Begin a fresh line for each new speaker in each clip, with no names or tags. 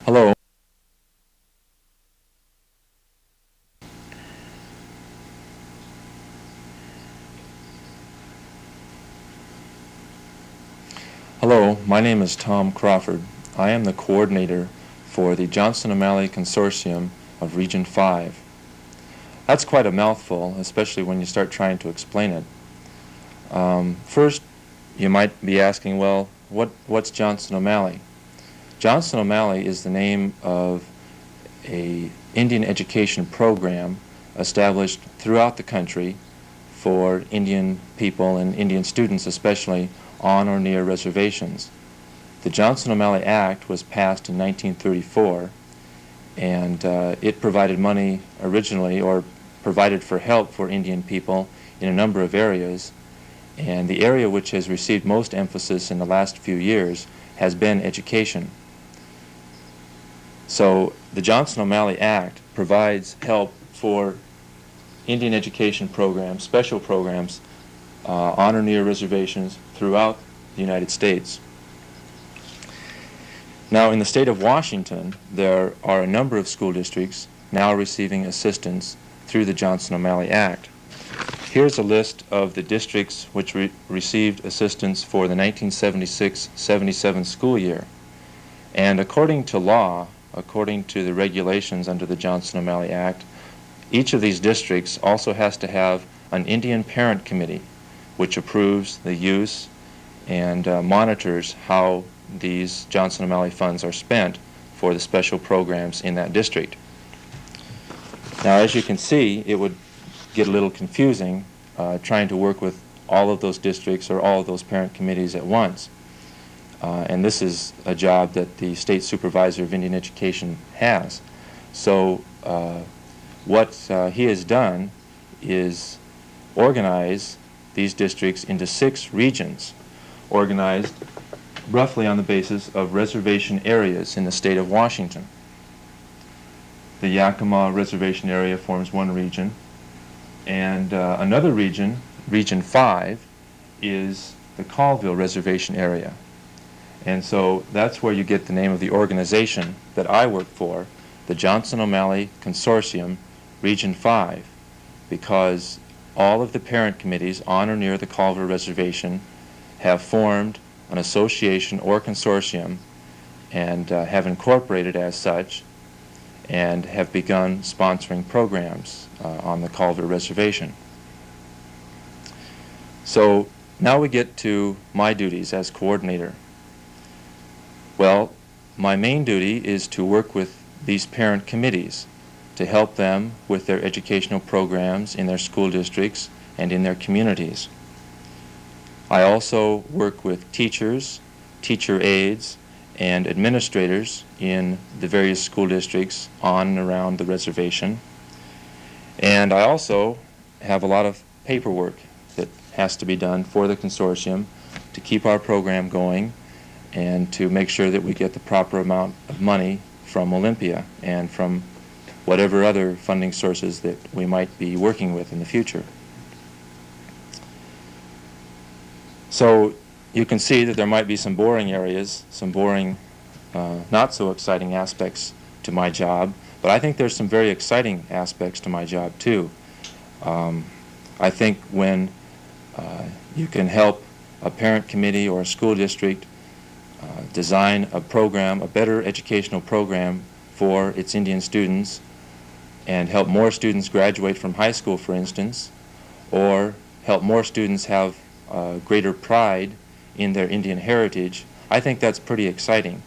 Hello. Hello, my name is Tom Crawford. I am the coordinator for the Johnson O'Malley Consortium of Region 5. That's quite a mouthful, especially when you start trying to explain it. First, you might be asking, well, what's Johnson O'Malley? Johnson O'Malley is the name of an Indian education program established throughout the country for Indian people and Indian students especially on or near reservations. The Johnson O'Malley Act was passed in 1934, and it provided money originally, or provided for help for Indian people in a number of areas, and the area which has received most emphasis in the last few years has been education. So the Johnson O'Malley Act provides help for Indian education programs, special programs, on or near reservations throughout the United States. Now, in the state of Washington, there are a number of school districts now receiving assistance through the Johnson O'Malley Act. Here's a list of the districts which received assistance for the 1976-77 school year. And according to law, according to the regulations under the Johnson O'Malley Act, each of these districts also has to have an Indian Parent Committee which approves the use and monitors how these Johnson O'Malley funds are spent for the special programs in that district. Now, as you can see, it would get a little confusing trying to work with all of those districts or all of those parent committees at once. And this is a job that the State Supervisor of Indian Education has. So what he has done is organize these districts into 6 regions, organized roughly on the basis of reservation areas in the state of Washington. The Yakima Reservation area forms one region, and another region, Region 5, is the Colville Reservation area. And so that's where you get the name of the organization that I work for, the Johnson O'Malley Consortium, Region 5, because all of the parent committees on or near the Colville Reservation have formed an association or consortium and have incorporated as such and have begun sponsoring programs on the Colville Reservation. So now we get to my duties as coordinator. Well, my main duty is to work with these parent committees to help them with their educational programs in their school districts and in their communities. I also work with teachers, teacher aides, and administrators in the various school districts on and around the reservation. And I also have a lot of paperwork that has to be done for the consortium to keep our program going and to make sure that we get the proper amount of money from Olympia and from whatever other funding sources that we might be working with in the future. So you can see that there might be some boring areas, some boring, not so exciting aspects to my job, but I think there's some very exciting aspects to my job too. I think when you can help a parent committee or a school district design a program, a better educational program for its Indian students, and help more students graduate from high school, for instance, or help more students have greater pride in their Indian heritage, I think that's pretty exciting.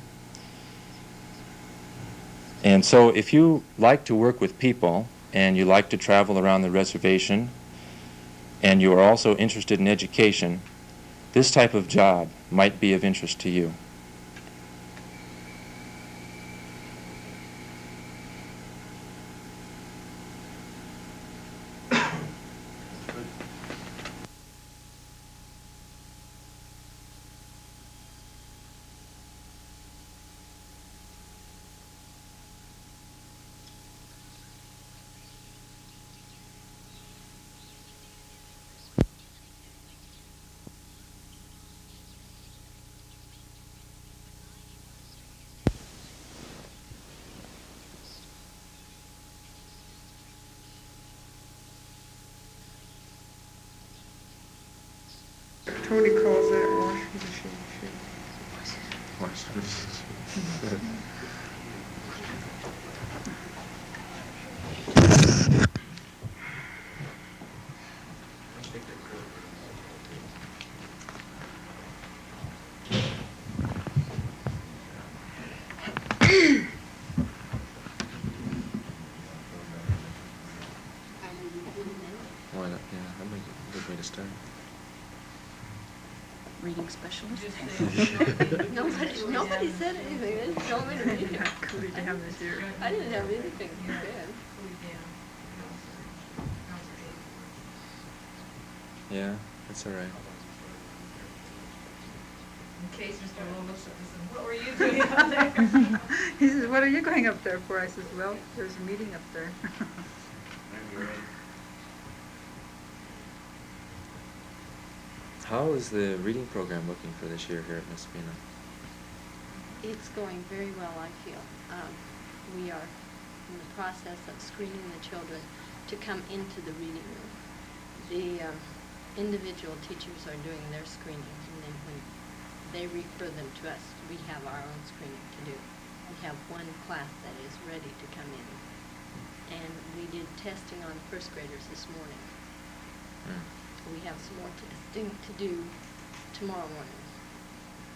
And so if you like to work with people and you like to travel around the reservation and you are also interested in education, this type of job might be of interest to you.
Tony calls that wash machine.
Why not? Yeah, that'd be a good way to start.
Reading specialist.
Nobody said anything. They didn't tell me to read it.
Cool to have this here.
I didn't have anything to say.
Yeah, that's all right.
In case Mr. Lowe looks at this and, what were you doing out there?
He says, what are you going up there for? I says, well, there's a meeting up there.
How is the reading program looking for this year here at Miss Spina?
It's going very well, I feel. We are in the process of screening the children to come into the reading room. The individual teachers are doing their screening, and then when they refer them to us, we have our own screening to do. We have one class that is ready to come in. And we did testing on first graders this morning. We have some more testing to do tomorrow morning.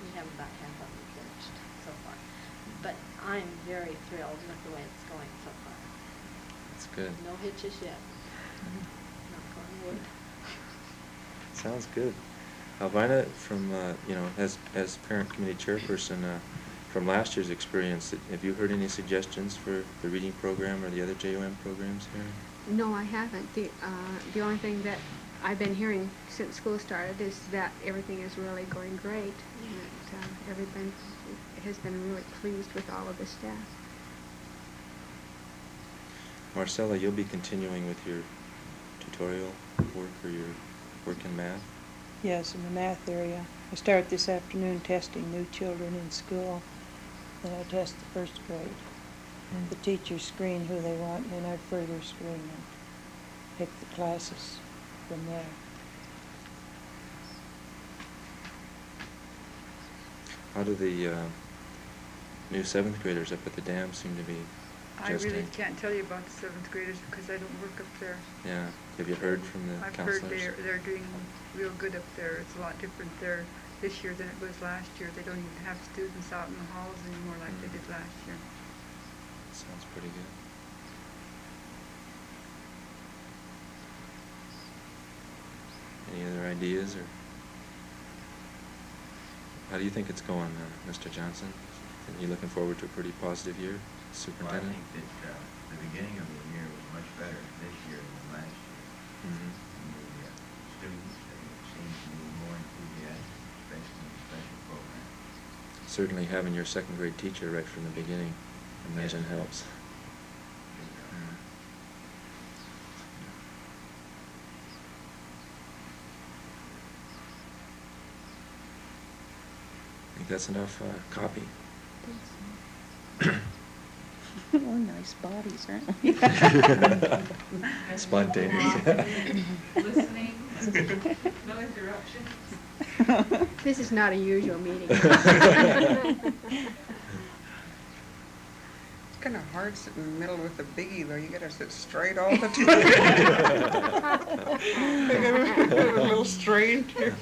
We have about half of them finished so far. But I'm very thrilled with the way it's going so far.
That's good.
No hitches yet. Knock on wood.
Sounds good. Alvina, from as parent committee chairperson, from last year's experience, have you heard any suggestions for the reading program or the other JOM programs here?
No, I haven't. The only thing that I've been hearing since school started is that everything is really going great. And everybody has been really pleased with all of the staff.
Marcella, you'll be continuing with your tutorial work or your work in math?
Yes, in the math area. I start this afternoon testing new children in school. Then I test the first grade. The teachers screen who they want, and then I further screen and pick the classes from there.
How do the new 7th graders up at the dam seem to be adjusting?
I really can't tell you about the 7th graders because I don't work up there.
Yeah. Have you heard from the
I've
counselors?
heard they're doing real good up there. It's a lot different there this year than it was last year. They don't even have students out in the halls anymore like they did last year.
Sounds pretty good. Any other ideas, or how do you think it's going, Mr. Johnson? Are you looking forward to a pretty positive year, Superintendent?
Well, I think that the beginning of the year was much better this year than last year.
Mm-hmm.
And the students, they seem to be more enthusiastic, especially in the special program.
Certainly having your 2nd grade teacher right from the beginning, I imagine, helps. I think that's enough copy.
We're nice bodies, aren't we?
Spontaneous.
Listening, no interruptions.
This is not a usual meeting.
It's kind of hard sitting in the middle with a biggie, though. You got to sit straight all the time. I got a little strained here.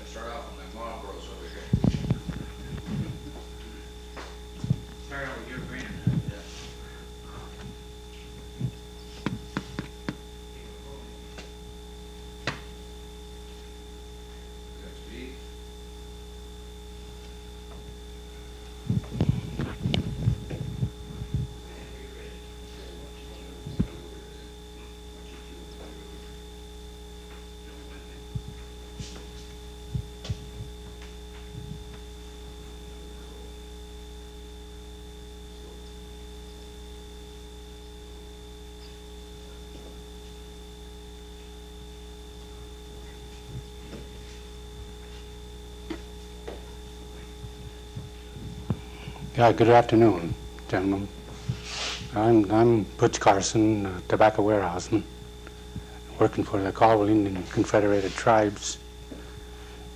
Start off on my Marlboros over here. Start out with your green.
Yeah, good afternoon, gentlemen. I'm Butch Carson, tobacco warehousman, working for the Colville Indian Confederated Tribes.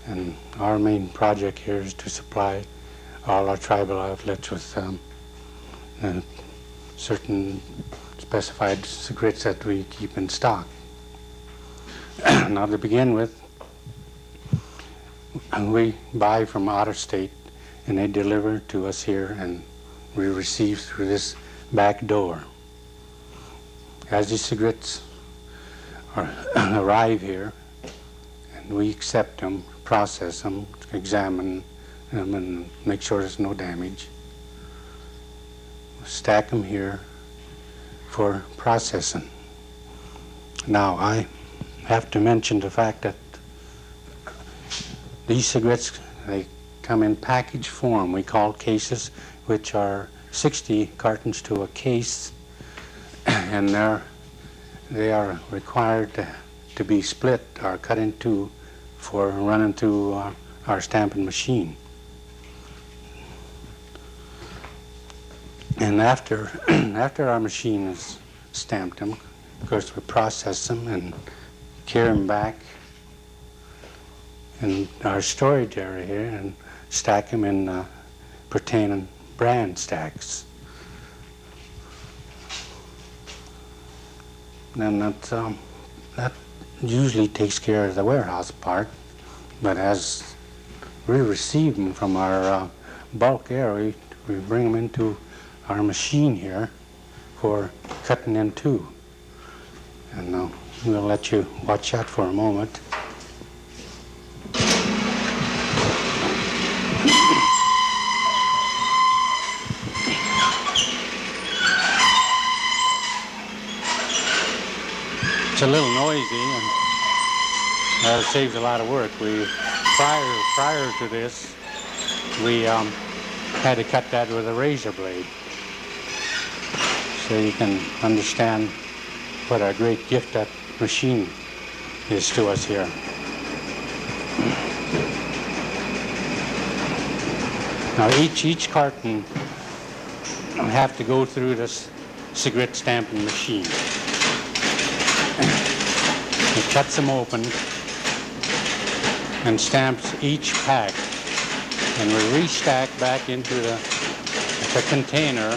And our main project here is to supply all our tribal outlets with certain specified cigarettes that we keep in stock. Now, to begin with, we buy from out of state and they deliver to us here and we receive through this back door. As these cigarettes arrive here, and we accept them, process them, examine them, and make sure there's no damage. Stack them here for processing. Now, I have to mention the fact that these cigarettes, they come in package form. We call cases, which are 60 cartons to a case, and they are required to be split or cut in two for running through our stamping machine. And after our machine has stamped them, of course we process them and carry them back in our storage area here and stack them in pertaining brand stacks. And that usually takes care of the warehouse part, but as we receive them from our bulk area, we bring them into our machine here for cutting in two. And we'll let you watch that for a moment. It's a little noisy, and it saves a lot of work. Prior to this, we had to cut that with a razor blade, so you can understand what a great gift that machine is to us here. Now, each carton have to go through this cigarette stamping machine. It cuts them open and stamps each pack, and we restack back into the container.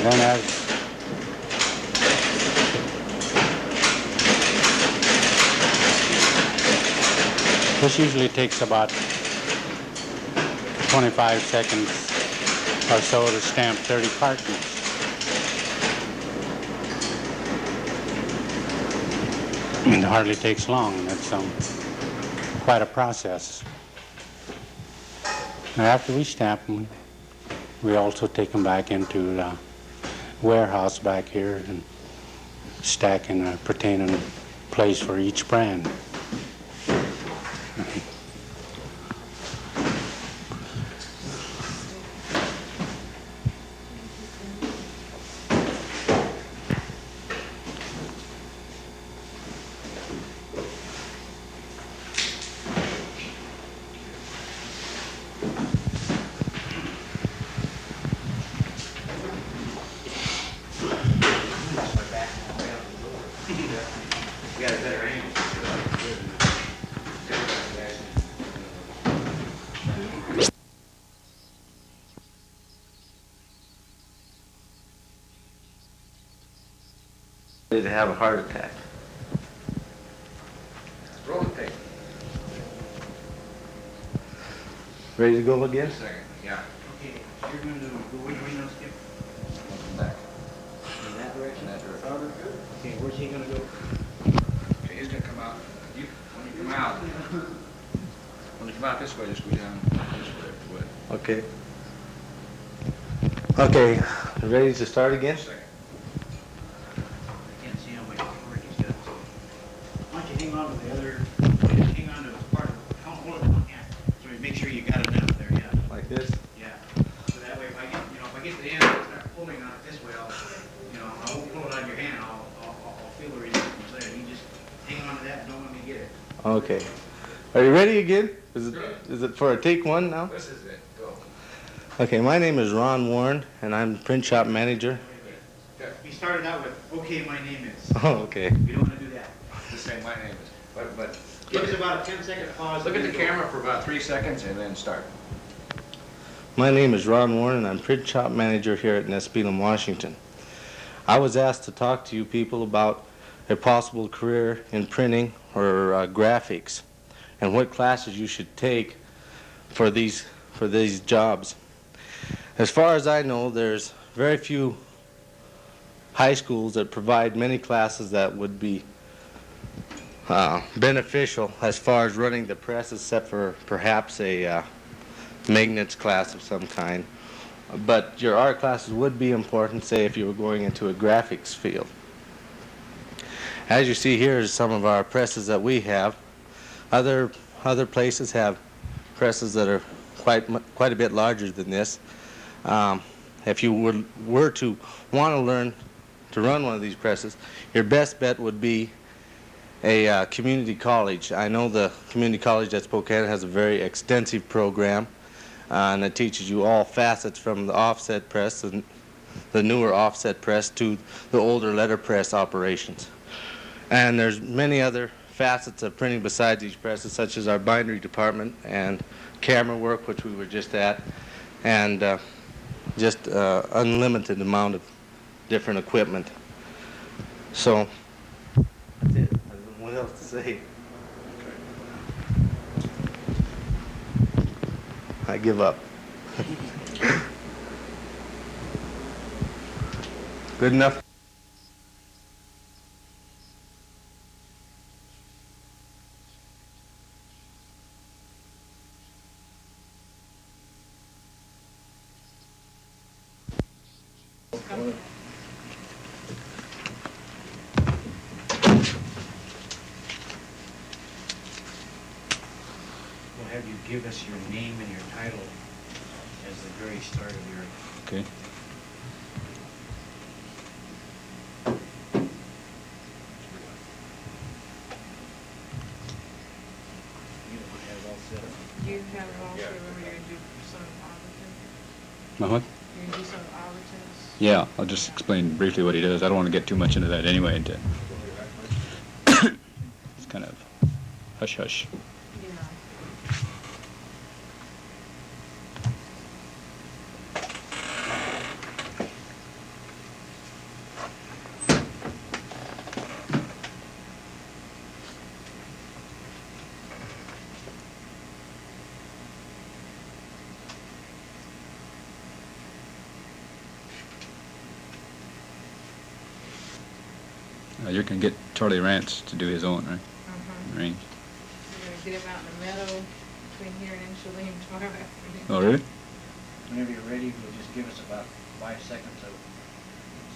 And then this usually takes about 25 seconds or so to stamp 30 cartons. It hardly takes long, and it's quite a process. Now, after we stamp them, we also take them back into the warehouse back here and stack in a pertaining place for each brand.
To have a heart attack.
Roll the tape.
Ready to go again?
Second. Yeah.
Okay, so you're going to go which way now, Skip?
Back.
In that direction?
That direction.
Sounded good. Okay, where's he going to go?
Okay, he's gonna come out. When you come out, when you come out this way, just go down this way.
Okay. Okay, ready to start again?
Second.
I can't see how much work he's got. Why don't you hang on to the other, hang on to part of, hold it in one hand, so we make sure you got enough there, yeah.
Like this?
Yeah. So that way, if I get to the end, I'll start pulling on it this way, I won't pull it on your hand, I'll feel the resistance there. You just hang on to that and don't let me get it.
Okay.
Are you ready again? Is it for a take one now?
This is it. Go.
Okay, my name is Ron Warren, and I'm the print shop manager.
We started out with, okay, my name is.
Oh, okay.
We don't want to do that.
Just say my name is. But
Give us about a 10-second pause.
look at the camera for about 3 seconds and then start.
My name is Ron Warren, and I'm print shop manager here at Nespelem, Washington. I was asked to talk to you people about a possible career in printing or graphics, and what classes you should take for these jobs. As far as I know, there's very few high schools that provide many classes that would be beneficial as far as running the press, except for perhaps a maintenance class of some kind. But your art classes would be important, say, if you were going into a graphics field. As you see here is some of our presses that we have. Other places have presses that are quite a bit larger than this. If you were to want to learn to run one of these presses, your best bet would be a community college. I know the community college at Spokane has a very extensive program, and it teaches you all facets from the offset press, and the newer offset press, to the older letterpress operations. And there's many other facets of printing besides these presses, such as our bindery department and camera work, which we were just at, and just unlimited amount of different equipment. So that's it. I don't know what else to say. I give up. Good enough?
We'll have you give us your name and your title as the very start of your...
Okay.
You don't have it all set up.
Do you have it all set when you're gonna do some Albertons?
My what?
You're gonna do some Albertons?
Yeah, I'll just explain briefly what he does. I don't want to get too much into that anyway. It's kind of hush-hush.
Yeah.
You can get Charlie Rance to do his own, right? Range.
We're gonna get him out in the meadow between here and Inchline tomorrow afternoon.
Oh, really?
Whenever you're ready, you'll just give us about 5 seconds of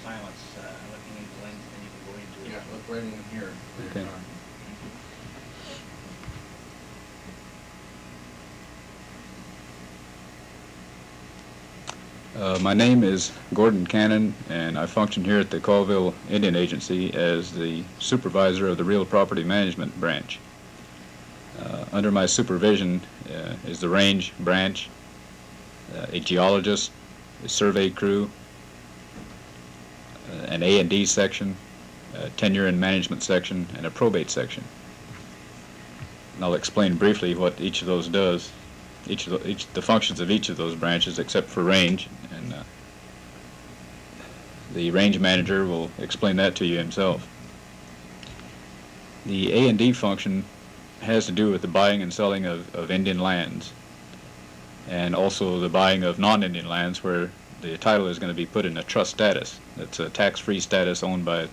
silence, looking into the lens, then you can go into it.
Yeah, look right in here.
Okay. My name is Gordon Cannon, and I function here at the Colville Indian Agency as the supervisor of the Real Property Management Branch. Under my supervision is the range branch, a geologist, a survey crew, an A&D section, a tenure and management section, and a probate section. And I'll explain briefly what each of those does, the functions of each of those branches, except for range, and the range manager will explain that to you himself. The A&D function has to do with the buying and selling of Indian lands, and also the buying of non-Indian lands where the title is going to be put in a trust status. That's a tax-free status owned by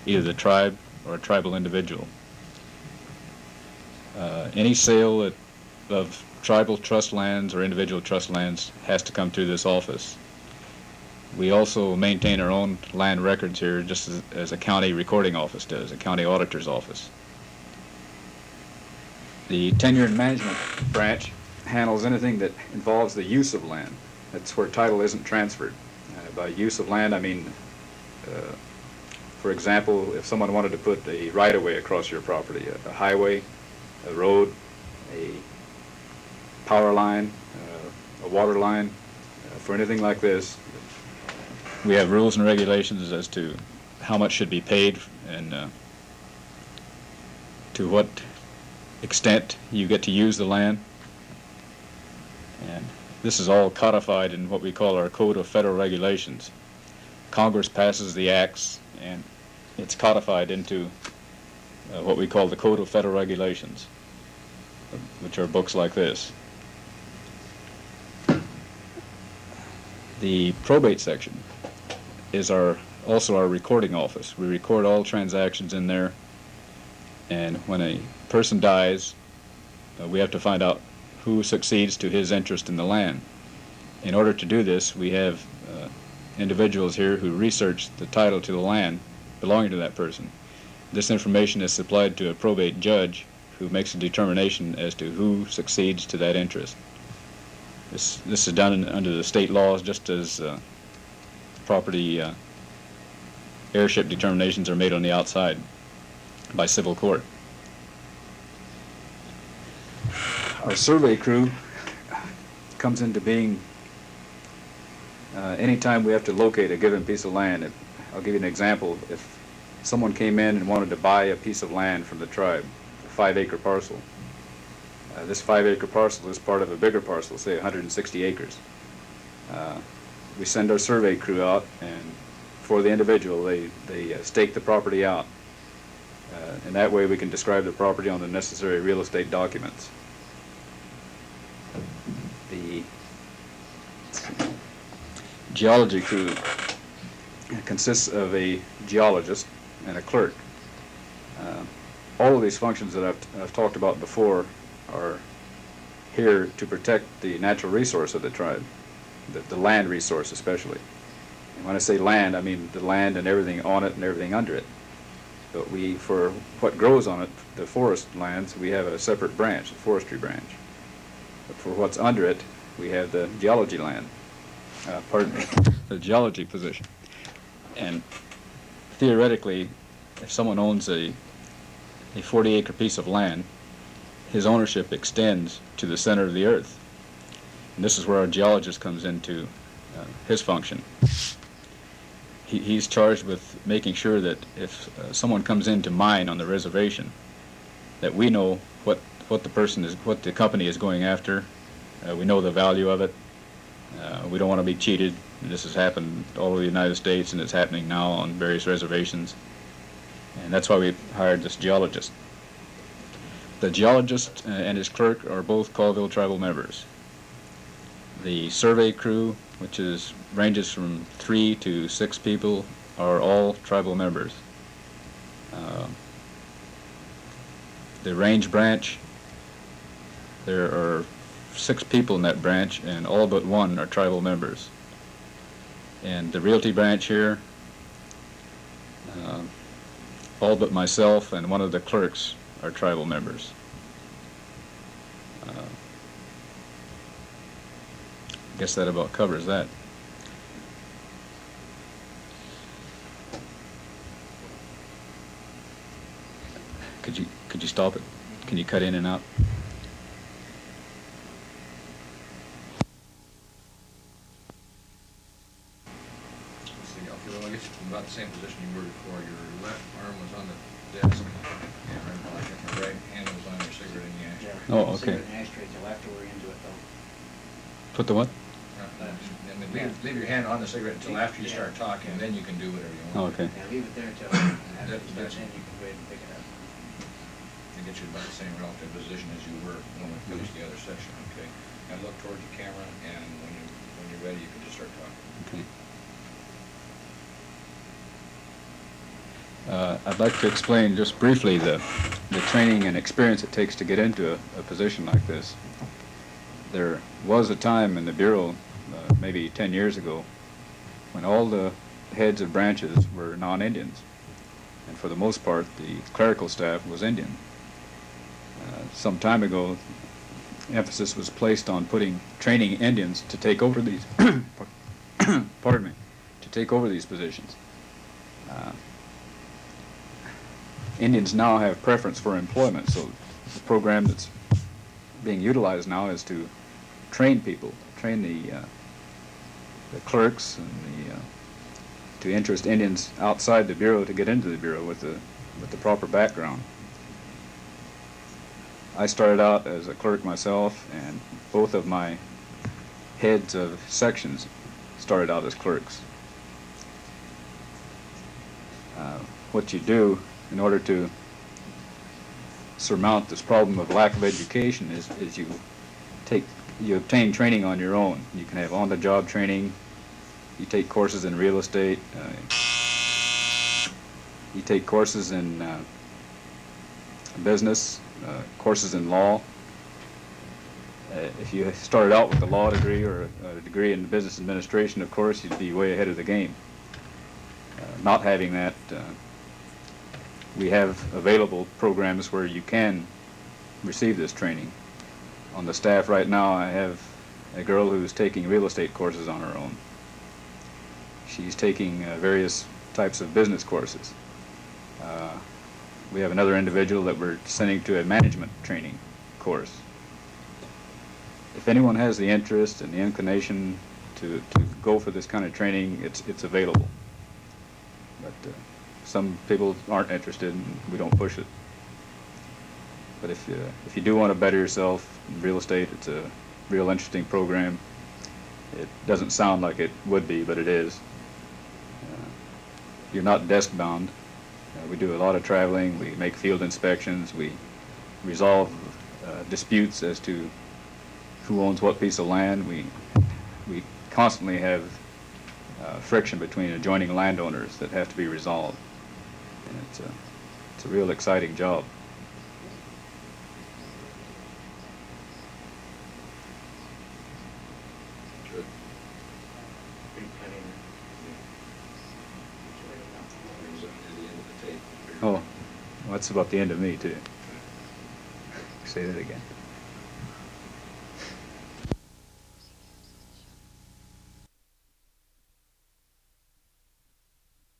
either the tribe or a tribal individual. Any sale of tribal trust lands or individual trust lands has to come through this office. We also maintain our own land records here, just as a county recording office does, a county auditor's office. The tenure and management branch handles anything that involves the use of land. That's where title isn't transferred. By use of land, I mean, for example, if someone wanted to put a right-of-way across your property, a highway, a road, a power line, a water line, for anything like this, we have rules and regulations as to how much should be paid and to what extent you get to use the land. And this is all codified in what we call our Code of Federal Regulations. Congress passes the acts, and it's codified into what we call the Code of Federal Regulations, which are books like this. The probate section is also our recording office. We record all transactions in there, and when a person dies, we have to find out who succeeds to his interest in the land. In order to do this, we have individuals here who research the title to the land belonging to that person. This information is supplied to a probate judge who makes a determination as to who succeeds to that interest. This is done under the state laws, just as property heirship determinations are made on the outside by civil court. Our survey crew comes into being anytime we have to locate a given piece of land. I'll give you an example. If someone came in and wanted to buy a piece of land from the tribe, a 5-acre parcel, this 5-acre parcel is part of a bigger parcel, say 160 acres. We send our survey crew out, and for the individual, they stake the property out. And that way we can describe the property on the necessary real estate documents. The geology crew consists of a geologist and a clerk. All of these functions that I've talked about before are here to protect the natural resource of the tribe, the land resource especially. And when I say land, I mean the land and everything on it and everything under it. But for what grows on it, the forest lands, we have a separate branch, the forestry branch. But for what's under it, we have the geology land, the geology position. And theoretically, if someone owns a 40-acre piece of land, his ownership extends to the center of the earth. And this is where our geologist comes into his function. He's charged with making sure that if someone comes in to mine on the reservation, that we know what the company is going after. We know the value of it. We don't want to be cheated. This has happened all over the United States, and it's happening now on various reservations. And that's why we hired this geologist. The geologist and his clerk are both Colville tribal members. The survey crew, which ranges from 3 to 6 people, are all tribal members. The range branch, there are 6 people in that branch, and all but 1 are tribal members. And the realty branch here, all but myself and one of the clerks are tribal members. I guess that about covers that. Could you stop it? Can you cut in and out?
I guess about the same position you were before. Your left arm was on the desk, and your right hand was on your cigarette in the ashtray.
Oh, okay.
Cigarette and ashtray, you'll have to worry into it though.
Put the what?
And then leave your hand on the cigarette until after you start talking, and then you can do whatever you want.
Oh, okay.
Yeah, leave it there until after you start, then you can go ahead and pick it up.
To get you about the same relative position as you were when we finished the other section, okay? And look towards the camera, and when you're ready, you can just start talking.
Okay. I'd like to explain just briefly the training and experience it takes to get into a position like this. There was a time in the Bureau, maybe 10 years ago, when all the heads of branches were non-Indians. And for the most part, the clerical staff was Indian. Some time ago, emphasis was placed on training Indians to take over these, pardon me, to take over these positions. Indians now have preference for employment, so the program that's being utilized now is to train people, train the clerks and to interest Indians outside the Bureau to get into the Bureau with the proper background. I started out as a clerk myself, and both of my heads of sections started out as clerks. What you do in order to surmount this problem of lack of education is you obtain training on your own. You can have on-the-job training. You take courses in real estate. You take courses in business, courses in law. If you started out with a law degree or a degree in business administration, of course, you'd be way ahead of the game. Not having that, we have available programs where you can receive this training. On the staff right now, I have a girl who's taking real estate courses on her own. She's taking various types of business courses. We have another individual that we're sending to a management training course. If anyone has the interest and the inclination to go for this kind of training, it's available. But some people aren't interested, and we don't push it. But if you do want to better yourself in real estate, it's a real interesting program. It doesn't sound like it would be, but it is. You're not desk bound. We do a lot of traveling. We make field inspections. We resolve disputes as to who owns what piece of land. We constantly have friction between adjoining landowners that have to be resolved. And it's a real exciting job.
Good.
Oh, well, that's about the end of me, too. Say that again.